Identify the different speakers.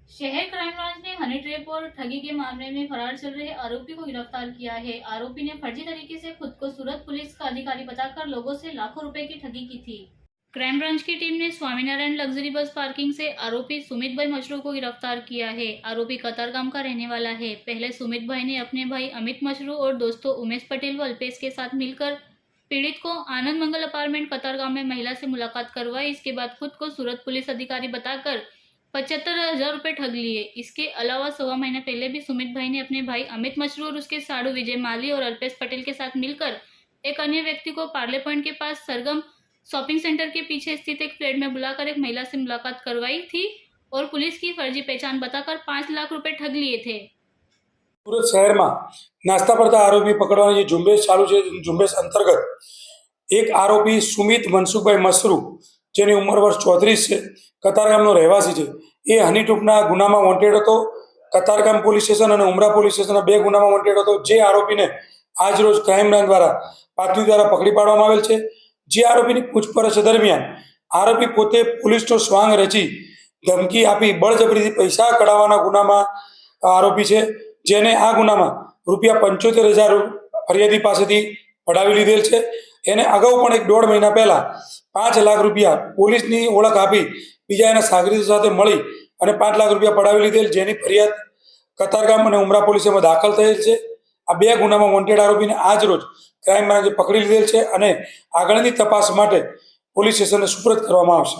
Speaker 1: शहर crime branch ने honey trap और ठगी के मामले में फरार चल रहे आरोपी को गिरफ्तार किया है। आरोपी ने फर्जी तरीके से खुद को सूरत पुलिस का अधिकारी बताकर लोगों से लाखों रुपए की ठगी की थी। क्राइम ब्रांच की टीम ने स्वामीनारायण लग्जरी बस पार्किंग से आरोपी सुमित भाई मशरूर को गिरफ्तार किया है। आरोपी कतारगाम का रहने वाला है। पहले सुमित भाई ने अपने भाई अमित मशरूर और दोस्तों उमेश पटेल व अल्पेश के साथ मिलकर पीड़ित को आनंद मंगल अपार्टमेंट कतारगाम में महिला से मुलाकात करवाई। इसके बाद खुद को सूरत पुलिस अधिकारी बताकर 75,000 रुपए ठग लिए। इसके अलावा 1.25 महीने पहले भी सुमित भाई ने अपने भाई अमित मशरूर और उसके साड़ू विजय माली और अल्पेश पटेल के साथ मिलकर एक अन्य व्यक्ति को पार्ले पॉइंट के पास सरगम शॉपिंग सेंटर के पीछे स्थित एक फ्लैट में बुलाकर एक महिला से मुलाकात करवाई थी और पुलिस की फर्जी पहचान बताकर 5 लाख रुपए ठग लिए थे।
Speaker 2: सूरत शहर में नास्ता पड़ता आरोपी पकड़वानी झुंबेश चालू है। झुंबेश अंतर्गत एक आरोपी सुमित मनसुखभाई मसरू जेनी उम्र वर्ष 34 है, कतारगामનો રહેવાસી છે। એ હની ટ્રેપના ગુનામાં વોન્ટેડ હતો। કતારગામ પોલીસ સ્ટેશન અને ઉમરા પોલીસ સ્ટેશનના 2 ગુનામાં વોન્ટેડ હતો। જે આરોપીને આજ રોજ ક્રાઇમ બ્રાન્ચ દ્વારા પાટવી દ્વારા પકડી પાડવામાં આવેલ છે। જે આરોપીની પૂછપરછ દરમિયાન આરોપી પોતે પોલીસનો સ્વાંગ રચી ધમકી આપી બળજબરીથી પૈસા કઢાવવાના ગુનામાં આરોપી છે। જેને આ ગુનામાં ₹75,000 ફરિયાદી પાસેથી પડાવી લીધેલ છે। એને અગાઉ પણ 1.5 મહિના પહેલા 5 લાખ રૂપિયા પોલીસની ઓળખ આપી બીજા એના સાગરીતો સાથે મળી અને 5 લાખ રૂપિયા પડાવી લીધેલ, જેની ફરિયાદ કતારગામ અને ઉમરા પોલીસમાં દાખલ થયેલ છે। આ 2 ગુનામાં વોન્ટેડ આરોપીને આજ રોજ ક્રાઇમ બ્રાન્ચે પકડી લીધેલ છે અને આગળની તપાસ માટે પોલીસ સ્ટેશનને સુપરત કરવામાં આવશે।